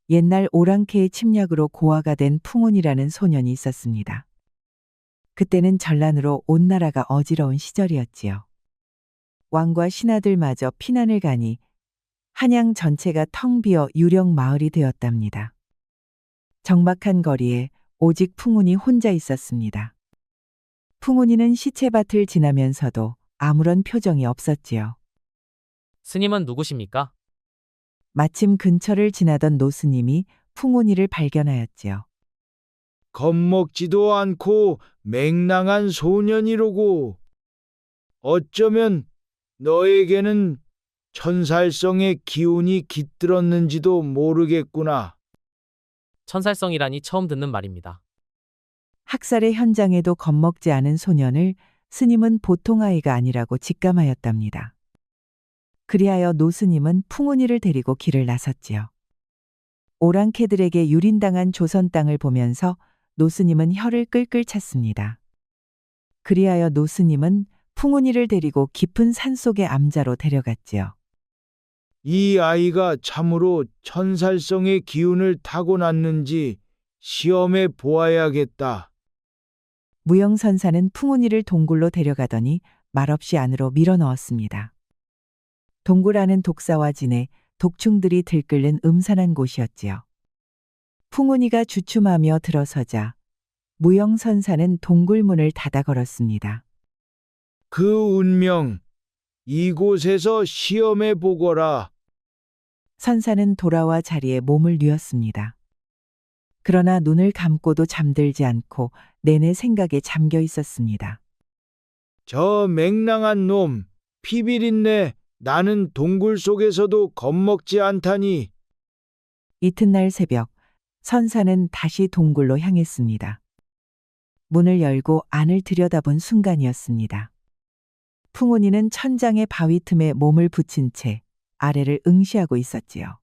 옛날 오랑캐의 침략으로 고아가 된 풍운이라는 소년이 있었습니다. 그때는 전란으로 온 나라가 어지러운 시절이었지요. 왕과 신하들마저 피난을 가니 한양 전체가 텅 비어 유령 마을이 되었답니다. 적막한 거리에 오직 풍운이 혼자 있었습니다. 풍운이는 시체밭을 지나면서도 아무런 표정이 없었지요. 스님은 누구십니까? 마침 근처를 지나던 노스님이 풍운이를 발견하였지요. 겁먹지도 않고 맹랑한 소년이로고 어쩌면 너에게는 천살성의 기운이 깃들었는지도 모르겠구나. 천살성이라니 처음 듣는 말입니다. 학살의 현장에도 겁먹지 않은 소년을 스님은 보통 아이가 아니라고 직감하였답니다. 그리하여 노스님은 풍운이를 데리고 길을 나섰지요. 오랑캐들에게 유린당한 조선 땅을 보면서 노스님은 혀를 끌끌 찼습니다. 그리하여 노스님은 풍운이를 데리고 깊은 산속의 암자로 데려갔지요. 이 아이가 참으로 천살성의 기운을 타고났는지 시험해 보아야겠다. 무영선사는 풍운이를 동굴로 데려가더니 말없이 안으로 밀어넣었습니다. 동굴 안은 독사와 진해, 독충들이 들끓는 음산한 곳이었지요. 풍운이가 주춤하며 들어서자 무영선사는 동굴 문을 닫아 걸었습니다. 그 운명, 이곳에서 시험해 보거라. 선사는 돌아와 자리에 몸을 뉘었습니다. 그러나 눈을 감고도 잠들지 않고 내내 생각에 잠겨 있었습니다. 저 맹랑한 놈, 피비린내, 나는 동굴 속에서도 겁먹지 않다니. 이튿날 새벽, 선사는 다시 동굴로 향했습니다. 문을 열고 안을 들여다본 순간이었습니다. 풍운이는 천장의 바위 틈에 몸을 붙인 채 아래를 응시하고 있었지요.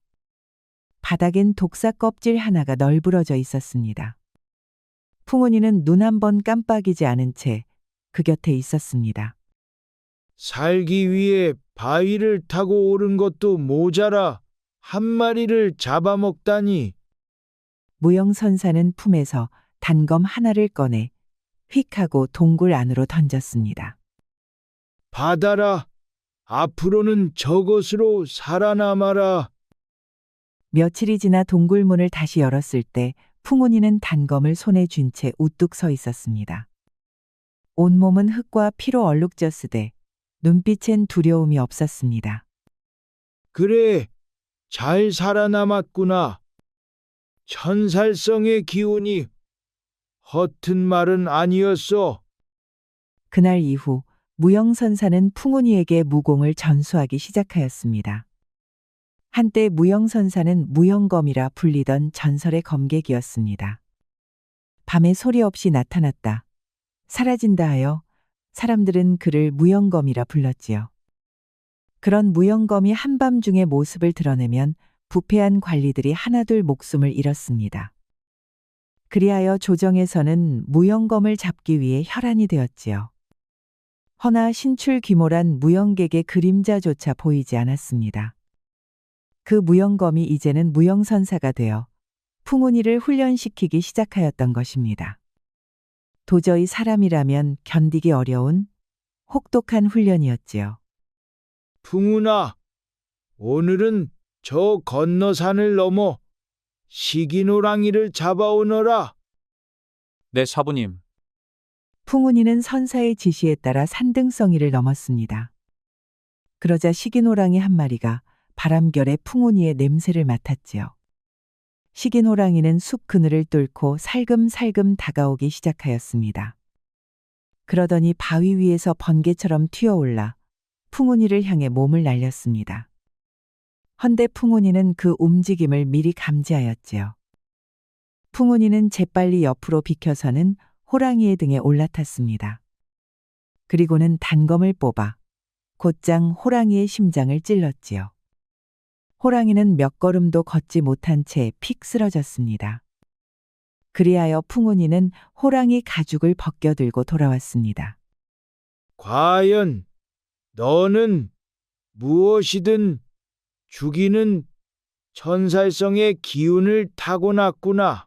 바닥엔 독사 껍질 하나가 널브러져 있었습니다. 풍운이는 눈 한 번 깜빡이지 않은 채 그 곁에 있었습니다. 살기 위해 바위를 타고 오른 것도 모자라 한 마리를 잡아먹다니. 무영선사는 품에서 단검 하나를 꺼내 휙 하고 동굴 안으로 던졌습니다. 받아라. 앞으로는 저것으로 살아남아라. 며칠이 지나 동굴 문을 다시 열었을 때 풍운이는 단검을 손에 쥔 채 우뚝 서 있었습니다. 온몸은 흙과 피로 얼룩졌으되 눈빛엔 두려움이 없었습니다. 그래, 잘 살아남았구나. 천살성의 기운이 허튼 말은 아니었어. 그날 이후 무영선사는 풍운이에게 무공을 전수하기 시작하였습니다. 한때 무영선사는 무영검이라 불리던 전설의 검객이었습니다. 밤에 소리 없이 나타났다, 사라진다 하여 사람들은 그를 무영검이라 불렀지요. 그런 무영검이 한밤중에 모습을 드러내면 부패한 관리들이 하나둘 목숨을 잃었습니다. 그리하여 조정에서는 무영검을 잡기 위해 혈안이 되었지요. 허나 신출귀몰한 무영객의 그림자조차 보이지 않았습니다. 그 무영검이 이제는 무영선사가 되어 풍운이를 훈련시키기 시작하였던 것입니다. 도저히 사람이라면 견디기 어려운 혹독한 훈련이었지요. 풍운아, 오늘은 저 건너산을 넘어 시기노랑이를 잡아오너라. 네, 사부님. 풍운이는 선사의 지시에 따라 산등성이를 넘었습니다. 그러자 시기노랑이 한 마리가 바람결에 풍운이의 냄새를 맡았지요. 시기노랑이는 숲 그늘을 뚫고 살금살금 다가오기 시작하였습니다. 그러더니 바위 위에서 번개처럼 튀어올라 풍운이를 향해 몸을 날렸습니다. 헌데 풍운이는 그 움직임을 미리 감지하였지요. 풍운이는 재빨리 옆으로 비켜서는 호랑이의 등에 올라탔습니다. 그리고는 단검을 뽑아 곧장 호랑이의 심장을 찔렀지요. 호랑이는 몇 걸음도 걷지 못한 채 픽 쓰러졌습니다. 그리하여 풍운이는 호랑이 가죽을 벗겨들고 돌아왔습니다. 과연 너는 무엇이든 죽이는 천살성의 기운을 타고났구나.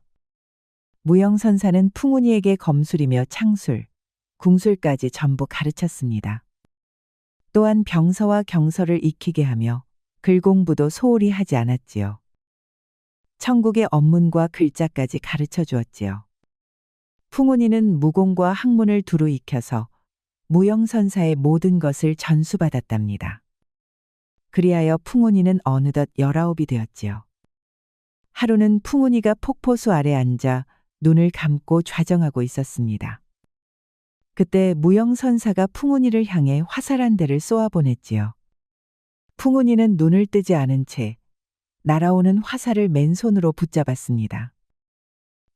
무영선사는 풍운이에게 검술이며 창술, 궁술까지 전부 가르쳤습니다. 또한 병서와 경서를 익히게 하며 글 공부도 소홀히 하지 않았지요. 천국의 언문과 글자까지 가르쳐 주었지요. 풍운이는 무공과 학문을 두루 익혀서 무영선사의 모든 것을 전수받았답니다. 그리하여 풍운이는 어느덧 19이 되었지요. 하루는 풍운이가 폭포수 아래 앉아 눈을 감고 좌정하고 있었습니다. 그때 무영선사가 풍운이를 향해 화살 한 대를 쏘아보냈지요. 풍운이는 눈을 뜨지 않은 채 날아오는 화살을 맨손으로 붙잡았습니다.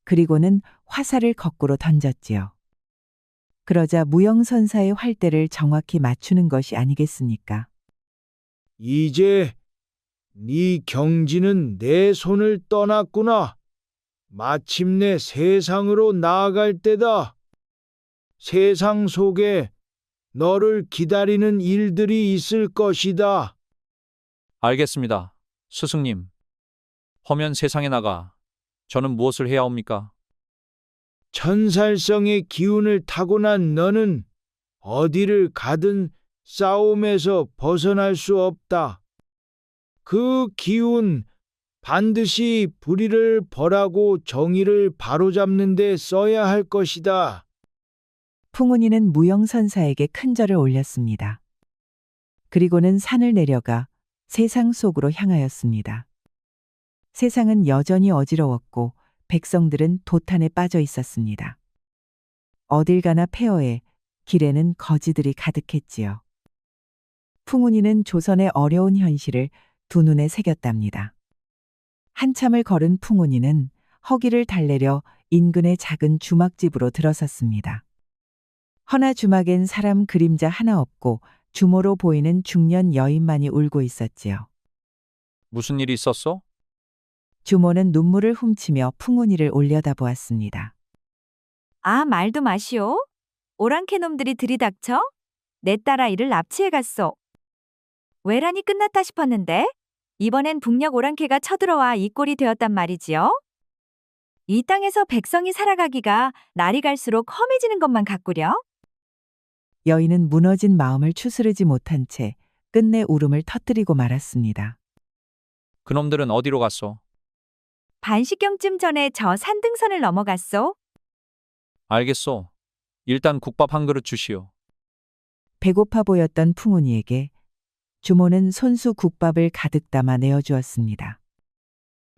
그리고는 화살을 거꾸로 던졌지요. 그러자 무영선사의 활대를 정확히 맞추는 것이 아니겠습니까? 이제 네 경지는 내 손을 떠났구나. 마침내 세상으로 나아갈 때다. 세상 속에 너를 기다리는 일들이 있을 것이다. 알겠습니다. 스승님. 허면 세상에 나가 저는 무엇을 해야 합니까? 천살성의 기운을 타고난 너는 어디를 가든 싸움에서 벗어날 수 없다. 그 기운 반드시 불의를 벌하고 정의를 바로잡는 데 써야 할 것이다. 풍운이는 무영선사에게 큰 절을 올렸습니다. 그리고는 산을 내려가 세상 속으로 향하였습니다. 세상은 여전히 어지러웠고 백성들은 도탄에 빠져 있었습니다. 어딜 가나 폐허해 길에는 거지들이 가득했지요. 풍운이는 조선의 어려운 현실을 두 눈에 새겼답니다. 한참을 걸은 풍운이는 허기를 달래려 인근의 작은 주막집으로 들어섰습니다. 허나 주막엔 사람 그림자 하나 없고 주모로 보이는 중년 여인만이 울고 있었지요. 무슨 일이 있었어? 주모는 눈물을 훔치며 풍운이를 올려다보았습니다. 아, 말도 마시오. 오랑캐 놈들이 들이닥쳐 내 딸아이를 납치해 갔소. 외란이 끝났다 싶었는데 이번엔 북녘 오랑캐가 쳐들어와 이 꼴이 되었단 말이지요. 이 땅에서 백성이 살아가기가 날이 갈수록 험해지는 것만 같구려. 여인은 무너진 마음을 추스르지 못한 채 끝내 울음을 터뜨리고 말았습니다. 그놈들은 어디로 갔어? 반시경쯤 전에 저 산등선을 넘어갔소. 알겠소. 일단 국밥 한 그릇 주시오. 배고파 보였던 풍운이에게 주모는 손수 국밥을 가득 담아 내어주었습니다.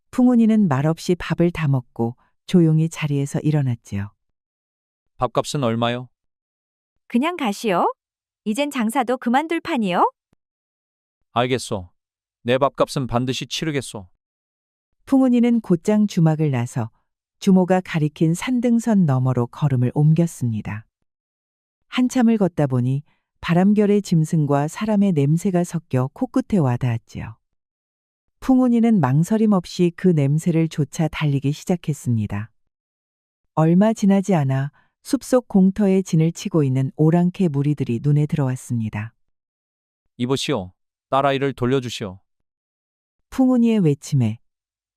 풍운이는 말없이 밥을 다 먹고 조용히 자리에서 일어났지요. 밥값은 얼마요? 그냥 가시오. 이젠 장사도 그만둘 판이요. 알겠소. 내 밥값은 반드시 치르겠소. 풍운이는 곧장 주막을 나서 주모가 가리킨 산등선 너머로 걸음을 옮겼습니다. 한참을 걷다 보니 바람결의 짐승과 사람의 냄새가 섞여 코끝에 와닿았지요. 풍운이는 망설임 없이 그 냄새를 쫓아 달리기 시작했습니다. 얼마 지나지 않아 숲속 공터에 진을 치고 있는 오랑캐 무리들이 눈에 들어왔습니다. 이보시오. 딸아이를 돌려주시오. 풍운이의 외침에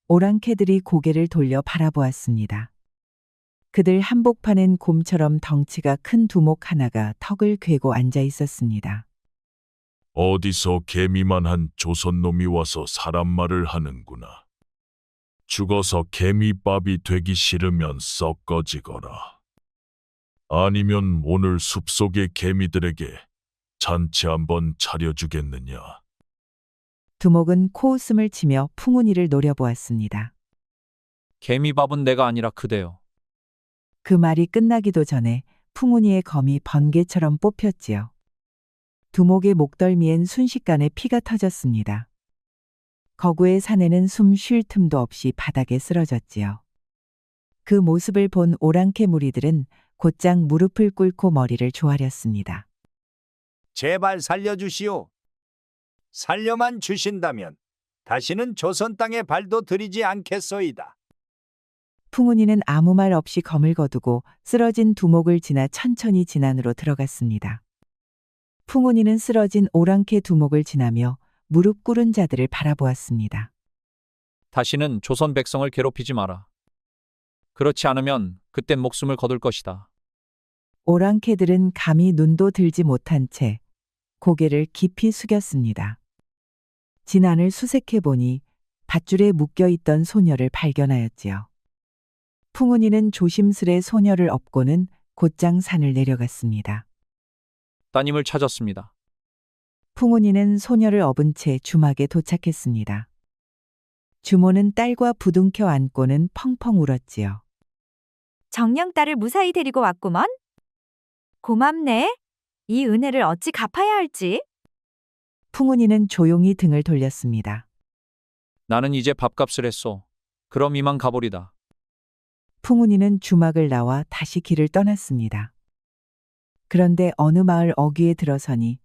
오랑캐들이 고개를 돌려 바라보았습니다. 그들 한복판엔 곰처럼 덩치가 큰 두목 하나가 턱을 괴고 앉아 있었습니다. 어디서 개미만한 조선놈이 와서 사람 말을 하는구나. 죽어서 개미밥이 되기 싫으면 썩 꺼지거라. 아니면 오늘 숲속의 개미들에게 잔치 한번 차려주겠느냐. 두목은 코웃음을 치며 풍운이를 노려보았습니다. 개미밥은 내가 아니라 그대요. 그 말이 끝나기도 전에 풍운이의 검이 번개처럼 뽑혔지요. 두목의 목덜미엔 순식간에 피가 터졌습니다. 거구의 사내는 숨 쉴 틈도 없이 바닥에 쓰러졌지요. 그 모습을 본 오랑캐 무리들은 곧장 무릎을 꿇고 머리를 조아렸습니다. 제발 살려주시오. 살려만 주신다면 다시는 조선 땅에 발도 들이지 않겠소이다. 풍운이는 아무 말 없이 검을 거두고 쓰러진 두목을 지나 천천히 진안으로 들어갔습니다. 풍운이는 쓰러진 오랑캐 두목을 지나며 무릎 꿇은 자들을 바라보았습니다. 다시는 조선 백성을 괴롭히지 마라. 그렇지 않으면 그땐 목숨을 거둘 것이다. 오랑캐들은 감히 눈도 들지 못한 채 고개를 깊이 숙였습니다. 진안을 수색해 보니 밧줄에 묶여 있던 소녀를 발견하였지요. 풍운이는 조심스레 소녀를 업고는 곧장 산을 내려갔습니다. 따님을 찾았습니다. 풍운이는 소녀를 업은 채 주막에 도착했습니다. 주모는 딸과 부둥켜 안고는 펑펑 울었지요. 정녕 딸을 무사히 데리고 왔구먼. 고맙네. 이 은혜를 어찌 갚아야 할지. 풍운이는 조용히 등을 돌렸습니다. 나는 이제 밥값을 했소. 그럼 이만 가보리다. 풍운이는 주막을 나와 다시 길을 떠났습니다. 그런데 어느 마을 어귀에 들어서니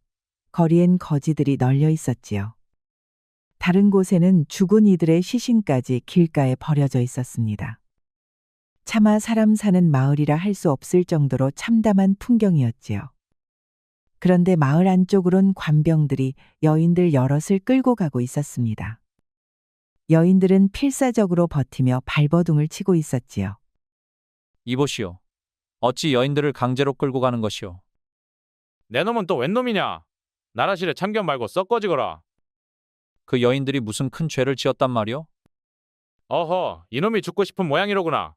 거리엔 거지들이 널려 있었지요. 다른 곳에는 죽은 이들의 시신까지 길가에 버려져 있었습니다. 차마 사람 사는 마을이라 할 수 없을 정도로 참담한 풍경이었지요. 그런데 마을 안쪽으론 관병들이 여인들 여럿을 끌고 가고 있었습니다. 여인들은 필사적으로 버티며 발버둥을 치고 있었지요. 이보시오. 어찌 여인들을 강제로 끌고 가는 것이오. 내 놈은 또 웬 놈이냐? 나라실에 참견 말고 썩 꺼지거라. 그 여인들이 무슨 큰 죄를 지었단 말이오? 어허, 이놈이 죽고 싶은 모양이로구나.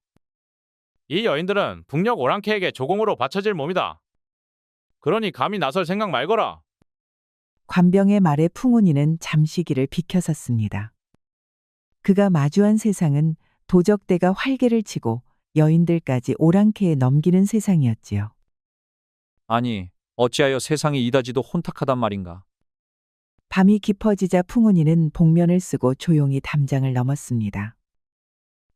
이 여인들은 북녘 오랑캐에게 조공으로 바쳐질 몸이다. 그러니 감히 나설 생각 말거라. 관병의 말에 풍운이는 잠시 길을 비켜섰습니다. 그가 마주한 세상은 도적대가 활개를 치고 여인들까지 오랑캐에 넘기는 세상이었지요. 아니, 어찌하여 세상이 이다지도 혼탁하단 말인가? 밤이 깊어지자 풍운이는 복면을 쓰고 조용히 담장을 넘었습니다.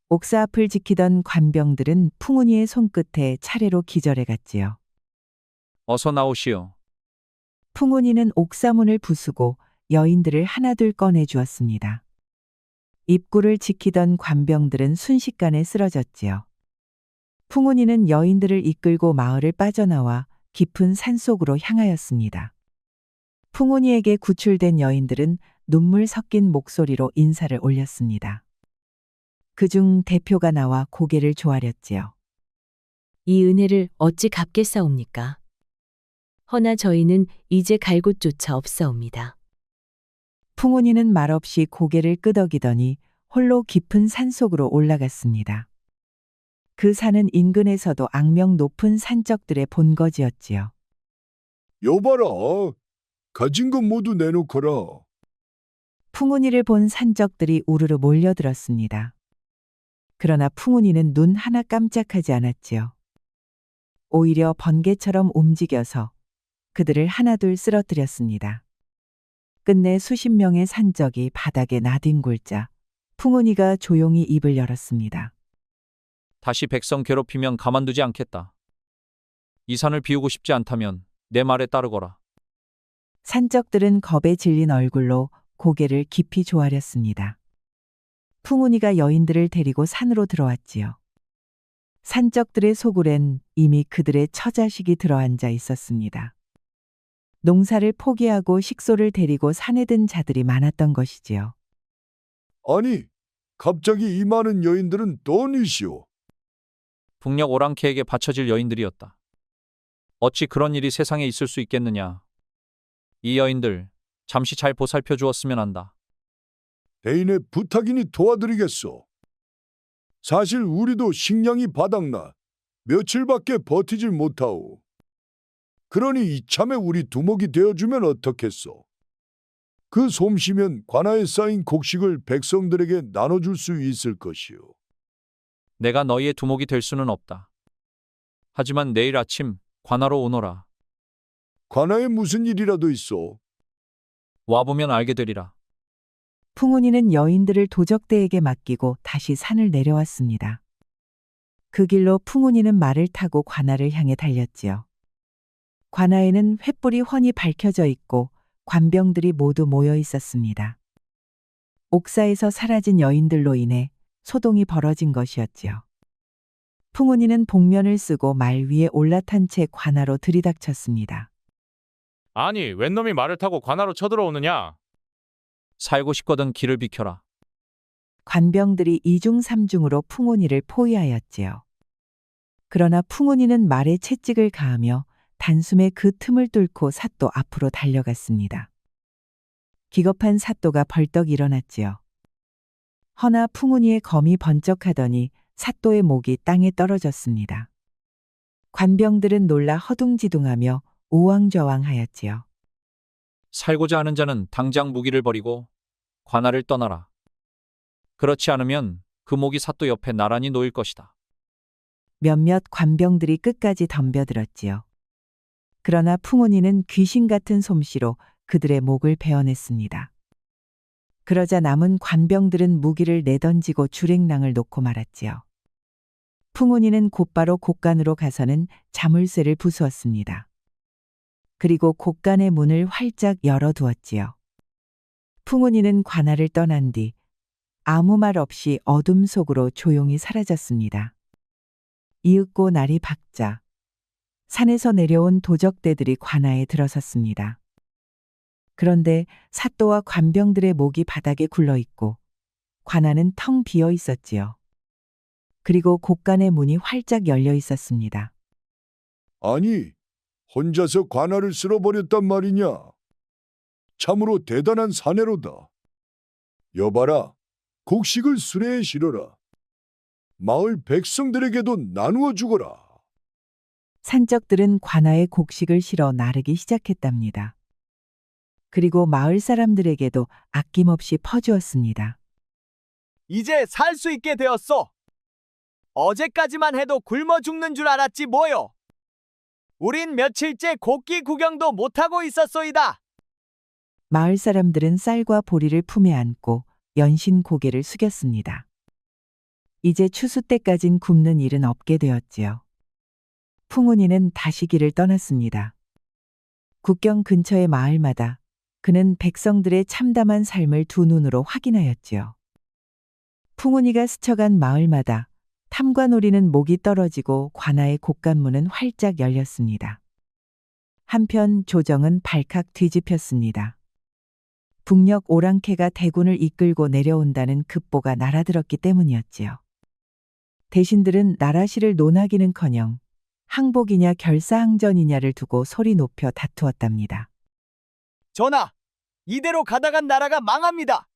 옥사 앞을 지키던 관병들은 풍운이의 손끝에 차례로 기절해 갔지요. 어서 나오시오. 풍운이는 옥사문을 부수고 여인들을 하나둘 꺼내 주었습니다. 입구를 지키던 관병들은 순식간에 쓰러졌지요. 풍운이는 여인들을 이끌고 마을을 빠져나와 깊은 산속으로 향하였습니다. 풍운이에게 구출된 여인들은 눈물 섞인 목소리로 인사를 올렸습니다. 그중 대표가 나와 고개를 조아렸지요. 이 은혜를 어찌 갚겠사옵니까? 허나 저희는 이제 갈 곳조차 없사옵니다. 풍운이는 말없이 고개를 끄덕이더니 홀로 깊은 산속으로 올라갔습니다. 그 산은 인근에서도 악명 높은 산적들의 본거지였지요. 여봐라. 가진 것 모두 내놓거라. 풍운이를 본 산적들이 우르르 몰려들었습니다. 그러나 풍운이는 눈 하나 깜짝하지 않았지요. 오히려 번개처럼 움직여서 그들을 하나둘 쓰러뜨렸습니다. 끝내 수십 명의 산적이 바닥에 나뒹굴자 풍운이가 조용히 입을 열었습니다. 다시 백성 괴롭히면 가만두지 않겠다. 이 산을 비우고 싶지 않다면 내 말에 따르거라. 산적들은 겁에 질린 얼굴로 고개를 깊이 조아렸습니다. 풍운이가 여인들을 데리고 산으로 들어왔지요. 산적들의 소굴엔 이미 그들의 처자식이 들어앉아 있었습니다. 농사를 포기하고 식소를 데리고 산에 든 자들이 많았던 것이지요. 아니, 갑자기 이 많은 여인들은 또 어디시오? 북녘 오랑캐에게 바쳐질 여인들이었다. 어찌 그런 일이 세상에 있을 수 있겠느냐. 이 여인들 잠시 잘 보살펴 주었으면 한다. 대인의 부탁이니 도와드리겠소. 사실 우리도 식량이 바닥나 며칠밖에 버티질 못하오. 그러니 이참에 우리 두목이 되어주면 어떻겠소? 그 솜씨면 관아에 쌓인 곡식을 백성들에게 나눠줄 수 있을 것이오. 내가 너희의 두목이 될 수는 없다. 하지만 내일 아침 관하로 오너라. 관아에 무슨 일이라도 있어? 와보면 알게 되리라. 풍운이는 여인들을 도적대에게 맡기고 다시 산을 내려왔습니다. 그 길로 풍운이는 말을 타고 관아를 향해 달렸지요. 관아에는 횃불이 훤히 밝혀져 있고 관병들이 모두 모여 있었습니다. 옥사에서 사라진 여인들로 인해 소동이 벌어진 것이었지요. 풍운이는 복면을 쓰고 말 위에 올라탄 채 관아로 들이닥쳤습니다. 아니, 웬 놈이 말을 타고 관하로 쳐들어오느냐? 살고 싶거든 길을 비켜라. 관병들이 이중삼중으로 풍운이를 포위하였지요. 그러나 풍운이는 말에 채찍을 가하며 단숨에 그 틈을 뚫고 삿도 앞으로 달려갔습니다. 기겁한 삿도가 벌떡 일어났지요. 허나 풍운이의 검이 번쩍하더니 삿도의 목이 땅에 떨어졌습니다. 관병들은 놀라 허둥지둥하며 우왕좌왕하였지요. 살고자 하는 자는 당장 무기를 버리고 관할을 떠나라. 그렇지 않으면 그 목이 삿도 옆에 나란히 놓일 것이다. 몇몇 관병들이 끝까지 덤벼들었지요. 그러나 풍운이는 귀신 같은 솜씨로 그들의 목을 베어냈습니다. 그러자 남은 관병들은 무기를 내던지고 주랭랑을 놓고 말았지요. 풍운이는 곧바로 곳간으로 가서는 자물쇠를 부수었습니다. 그리고 곳간의 문을 활짝 열어두었지요. 풍운이는 관할을 떠난 뒤 아무 말 없이 어둠 속으로 조용히 사라졌습니다. 이윽고 날이 밝자 산에서 내려온 도적대들이 관아에 들어섰습니다. 그런데 삿도와 관병들의 목이 바닥에 굴러 있고 관아는 텅 비어 있었지요. 그리고 곳간의 문이 활짝 열려 있었습니다. 아니, 혼자서 관할을 쓸어버렸단 말이냐? 참으로 대단한 사내로다. 여봐라, 곡식을 수레에 실어라. 마을 백성들에게도 나누어 주거라. 산적들은 관아에 곡식을 실어 나르기 시작했답니다. 그리고 마을 사람들에게도 아낌없이 퍼주었습니다. 이제 살 수 있게 되었소. 어제까지만 해도 굶어 죽는 줄 알았지 뭐요. 우린 며칠째 곡기 구경도 못하고 있었소이다. 마을 사람들은 쌀과 보리를 품에 안고 연신 고개를 숙였습니다. 이제 추수 때까진 굶는 일은 없게 되었지요. 풍운이는 다시 길을 떠났습니다. 국경 근처의 마을마다 그는 백성들의 참담한 삶을 두 눈으로 확인하였지요. 풍운이가 스쳐간 마을마다 탐관오리는 목이 떨어지고 관아의 곳간문은 활짝 열렸습니다. 한편 조정은 발칵 뒤집혔습니다. 북녘 오랑캐가 대군을 이끌고 내려온다는 급보가 날아들었기 때문이었지요. 대신들은 나라시를 논하기는커녕 항복이냐 결사항전이냐를 두고 소리 높여 다투었답니다. 전하, 이대로 가다간 나라가 망합니다.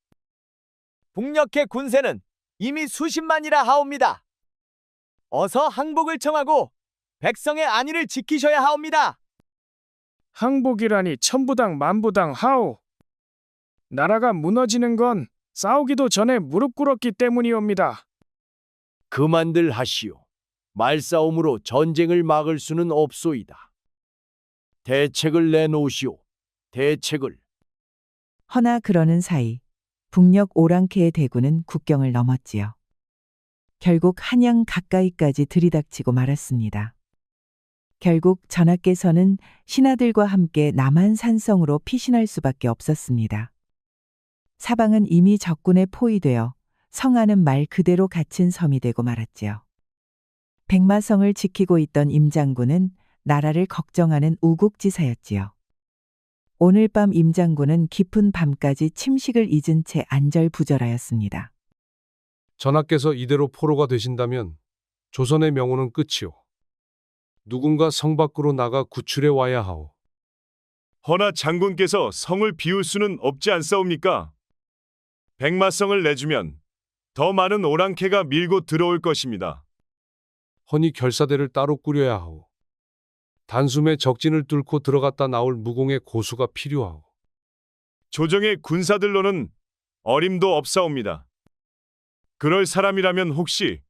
북녘의 군세는 이미 수십만이라 하옵니다. 어서 항복을 청하고 백성의 안위를 지키셔야 하옵니다. 항복이라니 천부당 만부당 하오. 나라가 무너지는 건 싸우기도 전에 무릎 꿇었기 때문이옵니다. 그만들 하시오. 말싸움으로 전쟁을 막을 수는 없소이다. 대책을 내놓으시오. 대책을. 허나 그러는 사이 북녘 오랑캐의 대군은 국경을 넘었지요. 결국 한양 가까이까지 들이닥치고 말았습니다. 결국 전하께서는 신하들과 함께 남한산성으로 피신할 수밖에 없었습니다. 사방은 이미 적군에 포위되어 성안은 말 그대로 갇힌 섬이 되고 말았지요. 백마성을 지키고 있던 임장군은 나라를 걱정하는 우국지사였지요. 오늘 밤 임장군은 깊은 밤까지 침식을 잊은 채 안절부절하였습니다. 전하께서 이대로 포로가 되신다면 조선의 명호는 끝이오. 누군가 성 밖으로 나가 구출해 와야 하오. 허나 장군께서 성을 비울 수는 없지 않사옵니까? 백마성을 내주면 더 많은 오랑캐가 밀고 들어올 것입니다. 허니 결사대를 따로 꾸려야 하오. 단숨에 적진을 뚫고 들어갔다 나올 무공의 고수가 필요하오. 조정의 군사들로는 어림도 없사옵니다. 그럴 사람이라면 혹시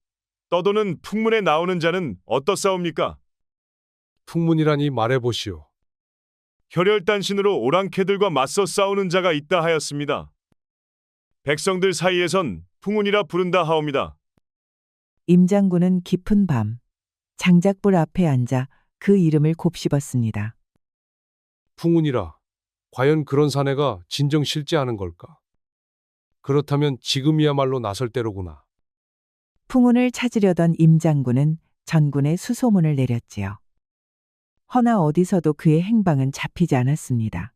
떠도는 풍문에 나오는 자는 어떻사옵니까? 풍문이라니 말해보시오. 혈혈단신으로 오랑캐들과 맞서 싸우는 자가 있다 하였습니다. 백성들 사이에선 풍운이라 부른다 하옵니다. 임장군은 깊은 밤 장작불 앞에 앉아 그 이름을 곱씹었습니다. 풍운이라. 과연 그런 사내가 진정 실제하는 걸까? 그렇다면 지금이야말로 나설 때로구나. 풍운을 찾으려던 임장군은 전군에 수소문을 내렸지요. 허나 어디서도 그의 행방은 잡히지 않았습니다.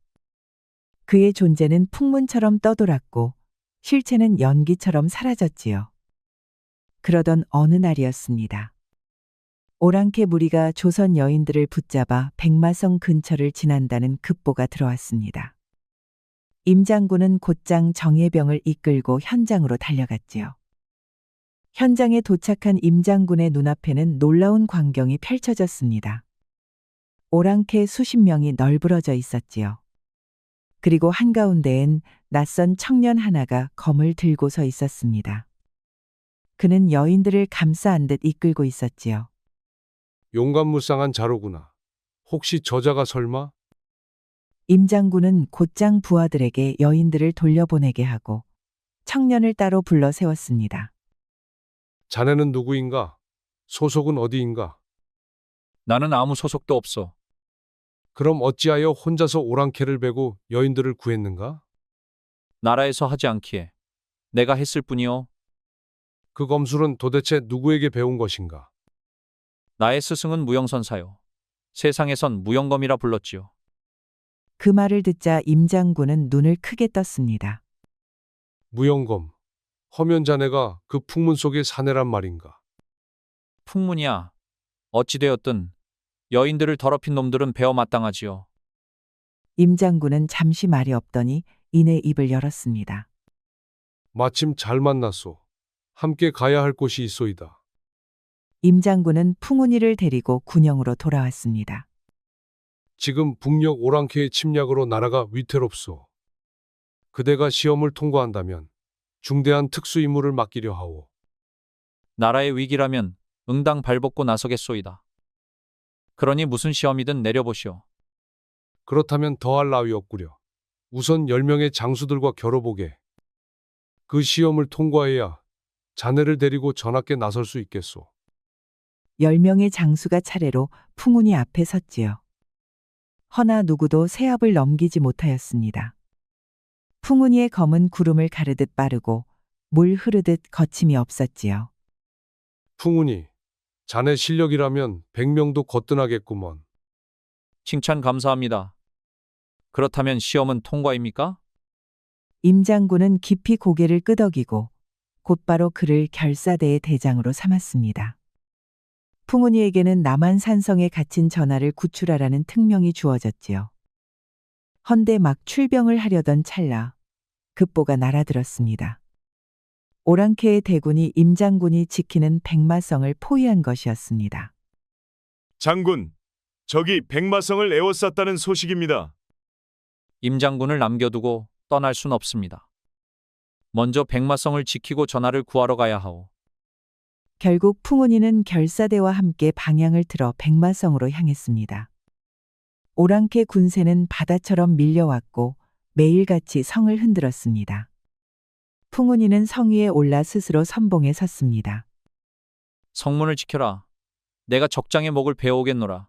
그의 존재는 풍문처럼 떠돌았고 실체는 연기처럼 사라졌지요. 그러던 어느 날이었습니다. 오랑캐 무리가 조선 여인들을 붙잡아 백마성 근처를 지난다는 급보가 들어왔습니다. 임 장군은 곧장 정예병을 이끌고 현장으로 달려갔지요. 현장에 도착한 임 장군의 눈앞에는 놀라운 광경이 펼쳐졌습니다. 오랑캐 수십 명이 널브러져 있었지요. 그리고 한가운데엔 낯선 청년 하나가 검을 들고 서 있었습니다. 그는 여인들을 감싸 안듯 이끌고 있었지요. 용감무쌍한 자로구나. 혹시 저자가 설마? 임 장군은 곧장 부하들에게 여인들을 돌려보내게 하고 청년을 따로 불러 세웠습니다. 자네는 누구인가? 소속은 어디인가? 나는 아무 소속도 없어. 그럼 어찌하여 혼자서 오랑캐를 베고 여인들을 구했는가? 나라에서 하지 않기에 내가 했을 뿐이요. 그 검술은 도대체 누구에게 배운 것인가? 나의 스승은 무영선사요. 세상에선 무영검이라 불렀지요. 그 말을 듣자 임 장군은 눈을 크게 떴습니다. 무영검. 허면 자네가 그 풍문 속의 사내란 말인가? 풍문이야. 어찌되었든 여인들을 더럽힌 놈들은 베어 마땅하지요. 임 장군은 잠시 말이 없더니 이내 입을 열었습니다. 마침 잘 만났소. 함께 가야 할 곳이 있소이다. 임 장군은 풍운이를 데리고 군영으로 돌아왔습니다. 지금 북녘 오랑캐의 침략으로 나라가 위태롭소. 그대가 시험을 통과한다면 중대한 특수 임무를 맡기려 하오. 나라의 위기라면 응당 발벗고 나서겠소이다. 그러니 무슨 시험이든 내려보시오. 그렇다면 더할 나위 없구려. 우선 10명의 장수들과 겨뤄보게. 그 시험을 통과해야 자네를 데리고 전하께 나설 수 있겠소. 10명의 장수가 차례로 풍운이 앞에 섰지요. 허나 누구도 세압을 넘기지 못하였습니다. 풍운이의 검은 구름을 가르듯 빠르고 물 흐르듯 거침이 없었지요. 풍운이, 자네 실력이라면 100명도 거뜬하겠구먼. 칭찬 감사합니다. 그렇다면 시험은 통과입니까? 임 장군은 깊이 고개를 끄덕이고 곧바로 그를 결사대의 대장으로 삼았습니다. 풍운이에게는 남한산성에 갇힌 전하를 구출하라는 특명이 주어졌지요. 헌데 막 출병을 하려던 찰나 급보가 날아들었습니다. 오랑캐의 대군이 임 장군이 지키는 백마성을 포위한 것이었습니다. 장군, 적이 백마성을 에워쌌다는 소식입니다. 임 장군을 남겨두고 떠날 순 없습니다. 먼저 백마성을 지키고 전하를 구하러 가야 하오. 결국 풍운이는 결사대와 함께 방향을 틀어 백마성으로 향했습니다. 오랑캐 군세는 바다처럼 밀려왔고 매일같이 성을 흔들었습니다. 풍운이는 성 위에 올라 스스로 선봉에 섰습니다. 성문을 지켜라. 내가 적장의 목을 베어오겠노라.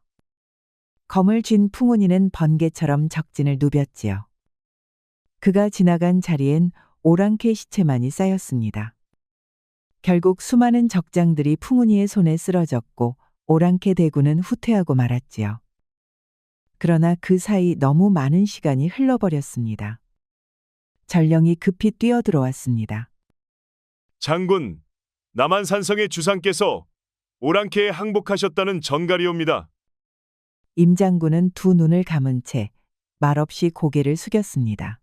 검을 쥔 풍운이는 번개처럼 적진을 누볐지요. 그가 지나간 자리엔 오랑캐 시체만이 쌓였습니다. 결국 수많은 적장들이 풍운이의 손에 쓰러졌고 오랑캐 대군은 후퇴하고 말았지요. 그러나 그 사이 너무 많은 시간이 흘러버렸습니다. 전령이 급히 뛰어들어왔습니다. 장군, 남한산성의 주상께서 오랑캐에 항복하셨다는 전갈이옵니다. 임 장군은 두 눈을 감은 채 말없이 고개를 숙였습니다.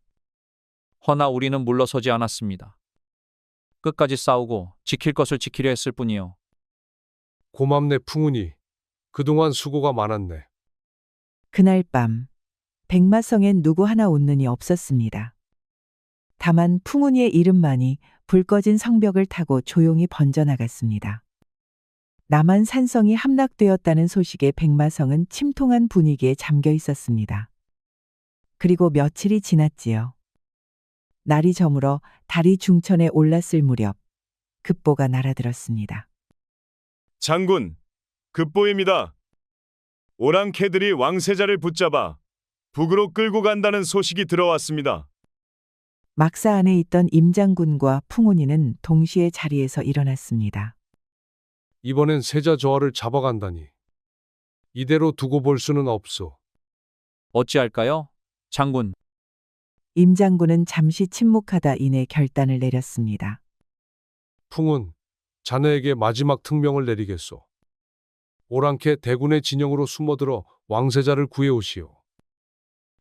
허나 우리는 물러서지 않았습니다. 끝까지 싸우고 지킬 것을 지키려 했을 뿐이요. 고맙네 풍운이. 그동안 수고가 많았네. 그날 밤 백마성엔 누구 하나 웃는이 없었습니다. 다만 풍운이의 이름만이 불 꺼진 성벽을 타고 조용히 번져나갔습니다. 남한 산성이 함락되었다는 소식에 백마성은 침통한 분위기에 잠겨 있었습니다. 그리고 며칠이 지났지요. 날이 저물어 달이 중천에 올랐을 무렵 급보가 날아들었습니다. 장군, 급보입니다. 오랑캐들이 왕세자를 붙잡아 북으로 끌고 간다는 소식이 들어왔습니다. 막사 안에 있던 임 장군과 풍운이는 동시에 자리에서 일어났습니다. 이번엔 세자 저하를 잡아간다니. 이대로 두고 볼 수는 없소. 어찌할까요? 장군. 임 장군은 잠시 침묵하다 이내 결단을 내렸습니다. 풍운, 자네에게 마지막 특명을 내리겠소. 오랑캐 대군의 진영으로 숨어들어 왕세자를 구해오시오.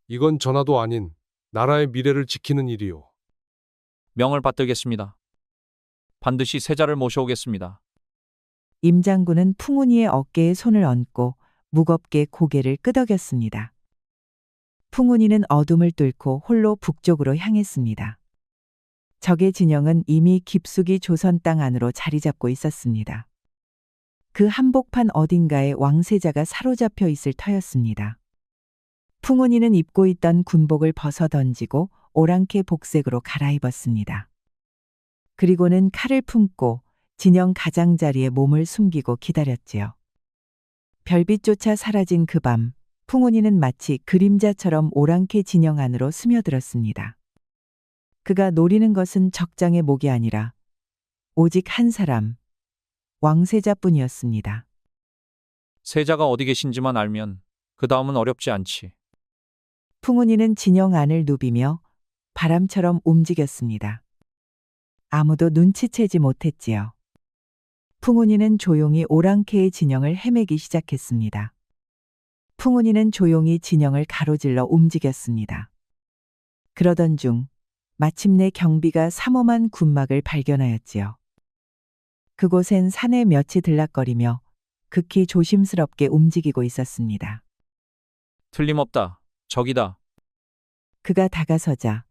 이건 전하도 아닌 나라의 미래를 지키는 일이오. 명을 받들겠습니다. 반드시 세자를 모셔오겠습니다. 임 장군은 풍운이의 어깨에 손을 얹고 무겁게 고개를 끄덕였습니다. 풍운이는 어둠을 뚫고 홀로 북쪽으로 향했습니다. 적의 진영은 이미 깊숙이 조선 땅 안으로 자리 잡고 있었습니다. 그 한복판 어딘가에 왕세자가 사로잡혀 있을 터였습니다. 풍운이는 입고 있던 군복을 벗어 던지고 오랑캐 복색으로 갈아입었습니다. 그리고는 칼을 품고 진영 가장자리에 몸을 숨기고 기다렸지요. 별빛조차 사라진 그 밤, 풍운이는 마치 그림자처럼 오랑캐 진영 안으로 스며들었습니다. 그가 노리는 것은 적장의 목이 아니라 오직 한 사람, 왕세자뿐이었습니다. 세자가 어디 계신지만 알면 그 다음은 어렵지 않지. 풍운이는 진영 안을 누비며 바람처럼 움직였습니다. 아무도 눈치채지 못했지요. 풍운이는 조용히 오랑캐의 진영을 헤매기 시작했습니다. 풍운이는 조용히 진영을 가로질러 움직였습니다. 그러던 중 마침내 경비가 삼엄한 군막을 발견하였지요. 그곳엔 산에 몇이 들락거리며 극히 조심스럽게 움직이고 있었습니다. 틀림없다. 적이다. 그가 다가서자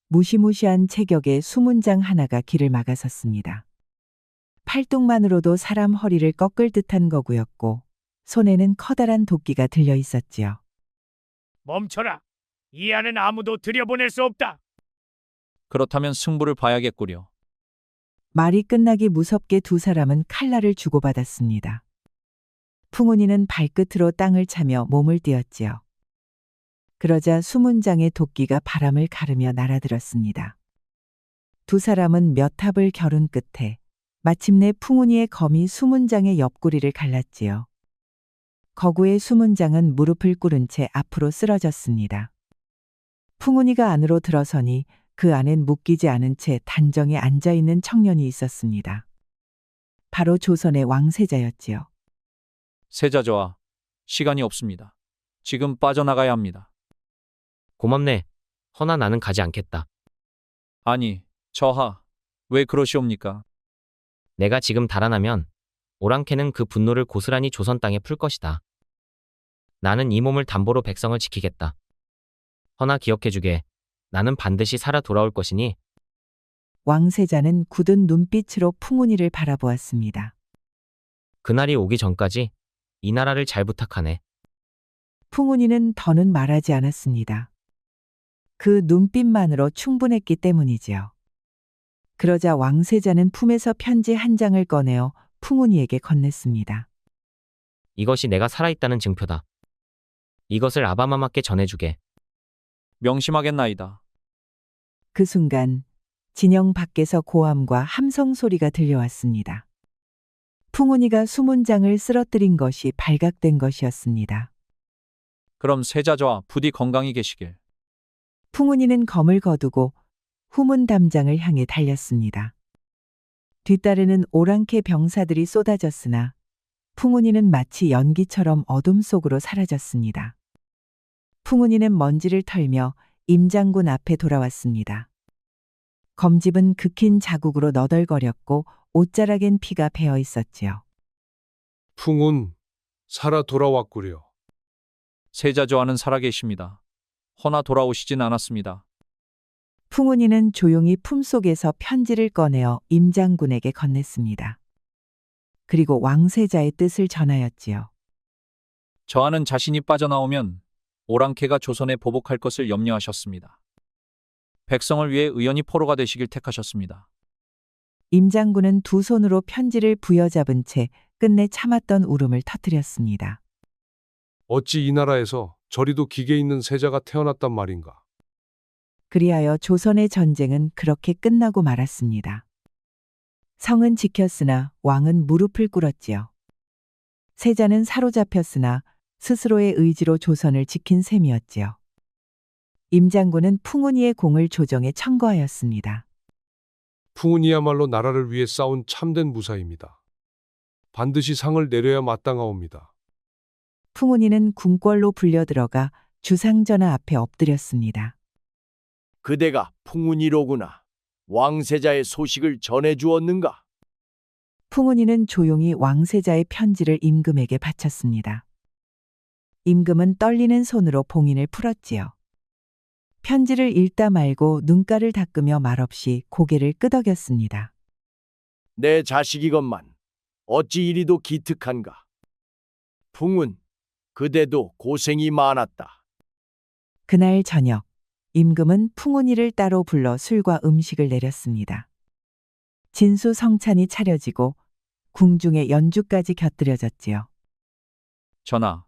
무시무시한 체격의 수문장 하나가 길을 막아섰습니다. 팔뚝만으로도 사람 허리를 꺾을 듯한 거구였고 손에는 커다란 도끼가 들려 있었지요. 멈춰라. 이 안은 아무도 들여보낼 수 없다. 그렇다면 승부를 봐야겠구려. 말이 끝나기 무섭게 두 사람은 칼날을 주고받았습니다. 풍운이는 발끝으로 땅을 차며 몸을 띄었지요. 그러자 수문장의 도끼가 바람을 가르며 날아들었습니다. 두 사람은 몇 합을 겨룬 끝에 마침내 풍운이의 검이 수문장의 옆구리를 갈랐지요. 거구의 수문장은 무릎을 꿇은 채 앞으로 쓰러졌습니다. 풍운이가 안으로 들어서니 그 안엔 묶이지 않은 채 단정히 앉아있는 청년이 있었습니다. 바로 조선의 왕세자였지요. 세자저하, 시간이 없습니다. 지금 빠져나가야 합니다. 고맙네. 허나 나는 가지 않겠다. 아니, 저하, 왜 그러시옵니까? 내가 지금 달아나면 오랑캐는 그 분노를 고스란히 조선 땅에 풀 것이다. 나는 이 몸을 담보로 백성을 지키겠다. 허나 기억해주게. 나는 반드시 살아 돌아올 것이니. 왕세자는 굳은 눈빛으로 풍운이를 바라보았습니다. 그날이 오기 전까지 이 나라를 잘 부탁하네. 풍운이는 더는 말하지 않았습니다. 그 눈빛만으로 충분했기 때문이지요. 그러자 왕세자는 품에서 편지 한 장을 꺼내어 풍운이에게 건넸습니다. 이것이 내가 살아있다는 증표다. 이것을 아바마마께 전해주게. 명심하겠나이다. 그 순간 진영 밖에서 고함과 함성 소리가 들려왔습니다. 풍운이가 수문장을 쓰러뜨린 것이 발각된 것이었습니다. 그럼 세자저하 부디 건강히 계시길. 풍운이는 검을 거두고 후문 담장을 향해 달렸습니다. 뒤따르는 오랑캐 병사들이 쏟아졌으나 풍운이는 마치 연기처럼 어둠 속으로 사라졌습니다. 풍운이는 먼지를 털며 임 장군 앞에 돌아왔습니다. 검집은 극힌 자국으로 너덜거렸고 옷자락엔 피가 배어 있었지요. 풍운, 살아 돌아왔구려. 세자저하는 살아계십니다. 허나 돌아오시진 않았습니다. 풍운이는 조용히 품속에서 편지를 꺼내어 임 장군에게 건넸습니다. 그리고 왕세자의 뜻을 전하였지요. 저하는 자신이 빠져나오면 오랑캐가 조선에 보복할 것을 염려하셨습니다. 백성을 위해 의연히 포로가 되시길 택하셨습니다. 임 장군은 두 손으로 편지를 부여잡은 채 끝내 참았던 울음을 터뜨렸습니다. 어찌 이 나라에서 저리도 기계 있는 세자가 태어났단 말인가. 그리하여 조선의 전쟁은 그렇게 끝나고 말았습니다. 성은 지켰으나 왕은 무릎을 꿇었지요. 세자는 사로잡혔으나 스스로의 의지로 조선을 지킨 셈이었지요. 임장군은 풍운이의 공을 조정에 청거하였습니다. 풍운이야말로 나라를 위해 싸운 참된 무사입니다. 반드시 상을 내려야 마땅하옵니다. 풍운이는 궁궐로 불려들어가 주상전하 앞에 엎드렸습니다. 그대가 풍운이로구나. 왕세자의 소식을 전해주었는가? 풍운이는 조용히 왕세자의 편지를 임금에게 바쳤습니다. 임금은 떨리는 손으로 봉인을 풀었지요. 편지를 읽다 말고 눈가를 닦으며 말없이 고개를 끄덕였습니다. 내 자식이건만 어찌 이리도 기특한가? 풍운, 그대도 고생이 많았다. 그날 저녁, 임금은 풍운이를 따로 불러 술과 음식을 내렸습니다. 진수성찬이 차려지고 궁중의 연주까지 곁들여졌지요. 전하,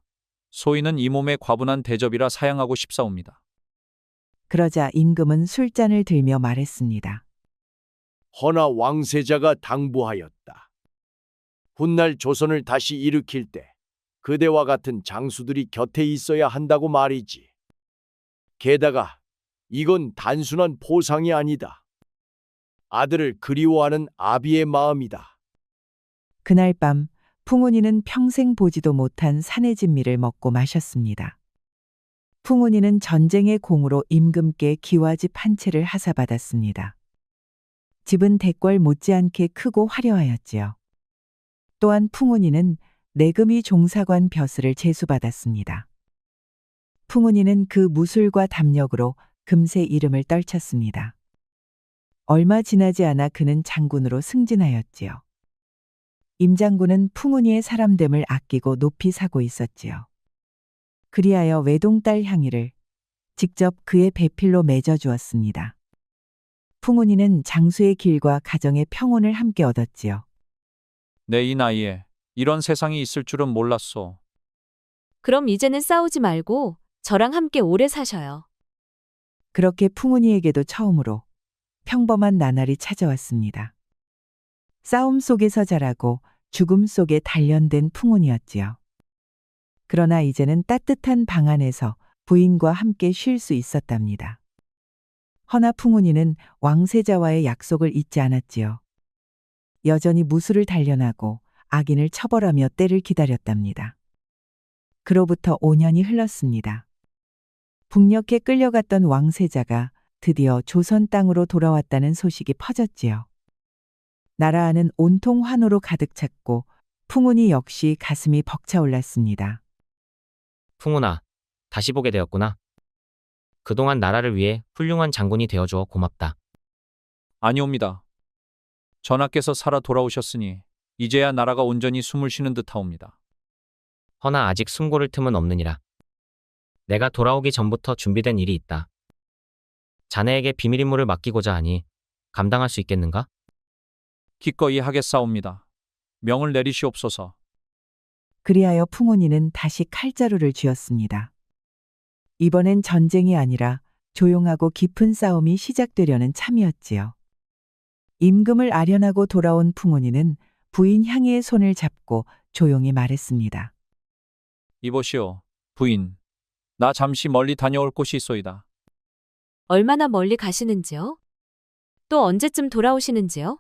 소인은 이 몸의 과분한 대접이라 사양하고 싶사옵니다. 그러자 임금은 술잔을 들며 말했습니다. 허나 왕세자가 당부하였다. 훗날 조선을 다시 일으킬 때 그대와 같은 장수들이 곁에 있어야 한다고 말이지. 게다가 이건 단순한 포상이 아니다. 아들을 그리워하는 아비의 마음이다. 그날 밤 풍운이는 평생 보지도 못한 산의 진미를 먹고 마셨습니다. 풍운이는 전쟁의 공으로 임금께 기와집 한 채를 하사받았습니다. 집은 대궐 못지않게 크고 화려하였지요. 또한 풍운이는 내금이 종사관 벼슬을 제수받았습니다. 풍운이는 그 무술과 담력으로 금세 이름을 떨쳤습니다. 얼마 지나지 않아 그는 장군으로 승진하였지요. 임장군은 풍운이의 사람됨을 아끼고 높이 사고 있었지요. 그리하여 외동딸 향이를 직접 그의 배필로 맺어주었습니다. 풍운이는 장수의 길과 가정의 평온을 함께 얻었지요. 내 이 나이에 이런 세상이 있을 줄은 몰랐소. 그럼 이제는 싸우지 말고 저랑 함께 오래 사셔요. 그렇게 풍운이에게도 처음으로 평범한 나날이 찾아왔습니다. 싸움 속에서 자라고 죽음 속에 단련된 풍운이었지요. 그러나 이제는 따뜻한 방 안에서 부인과 함께 쉴 수 있었답니다. 허나 풍운이는 왕세자와의 약속을 잊지 않았지요. 여전히 무술을 단련하고 악인을 처벌하며 때를 기다렸답니다. 그로부터 5년이 흘렀습니다. 북녘에 끌려갔던 왕세자가 드디어 조선 땅으로 돌아왔다는 소식이 퍼졌지요. 나라 안은 온통 환호로 가득 찼고 풍운이 역시 가슴이 벅차올랐습니다. 풍운아, 다시 보게 되었구나. 그동안 나라를 위해 훌륭한 장군이 되어주어 고맙다. 아니옵니다. 전하께서 살아 돌아오셨으니 이제야 나라가 온전히 숨을 쉬는 듯하옵니다. 허나 아직 숨고를 틈은 없느니라. 내가 돌아오기 전부터 준비된 일이 있다. 자네에게 비밀 임무를 맡기고자 하니 감당할 수 있겠는가? 기꺼이 하겠사옵니다. 명을 내리시옵소서. 그리하여 풍운이는 다시 칼자루를 쥐었습니다. 이번엔 전쟁이 아니라 조용하고 깊은 싸움이 시작되려는 참이었지요. 임금을 아련하고 돌아온 풍운이는 부인 향이의 손을 잡고 조용히 말했습니다. 이보시오, 부인. 나 잠시 멀리 다녀올 곳이 있소이다. 얼마나 멀리 가시는지요? 또 언제쯤 돌아오시는지요?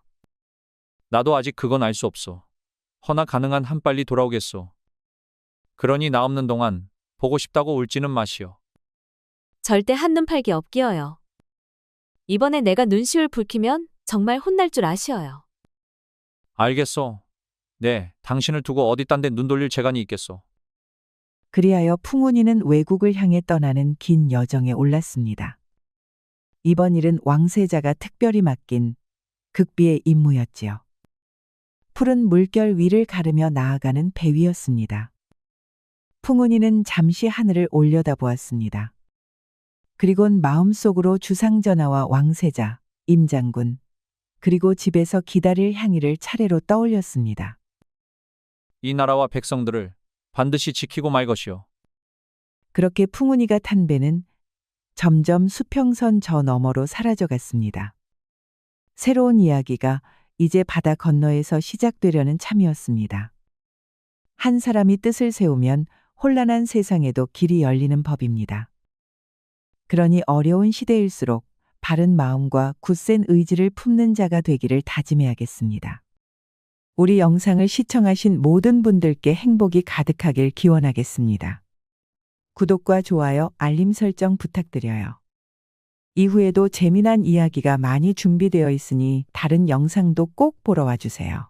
나도 아직 그건 알 수 없소. 허나 가능한 한 빨리 돌아오겠소. 그러니 나 없는 동안 보고 싶다고 울지는 마시오. 절대 한눈 팔기 없기어요. 이번에 내가 눈시울 붉히면 정말 혼날 줄 아시어요. 알겠소. 네, 당신을 두고 어디 딴 데 눈 돌릴 재간이 있겠소. 그리하여 풍운이는 외국을 향해 떠나는 긴 여정에 올랐습니다. 이번 일은 왕세자가 특별히 맡긴 극비의 임무였지요. 푸른 물결 위를 가르며 나아가는 배 위였습니다. 풍운이는 잠시 하늘을 올려다보았습니다. 그리곤 마음속으로 주상전하와 왕세자, 임장군, 그리고 집에서 기다릴 향이를 차례로 떠올렸습니다. 이 나라와 백성들을 반드시 지키고 말 것이오. 그렇게 풍운이가 탄 배는 점점 수평선 저 너머로 사라져갔습니다. 새로운 이야기가 이제 바다 건너에서 시작되려는 참이었습니다. 한 사람이 뜻을 세우면 혼란한 세상에도 길이 열리는 법입니다. 그러니 어려운 시대일수록 바른 마음과 굳센 의지를 품는 자가 되기를 다짐해야겠습니다. 우리 영상을 시청하신 모든 분들께 행복이 가득하길 기원하겠습니다. 구독과 좋아요, 알림 설정 부탁드려요. 이후에도 재미난 이야기가 많이 준비되어 있으니 다른 영상도 꼭 보러 와주세요.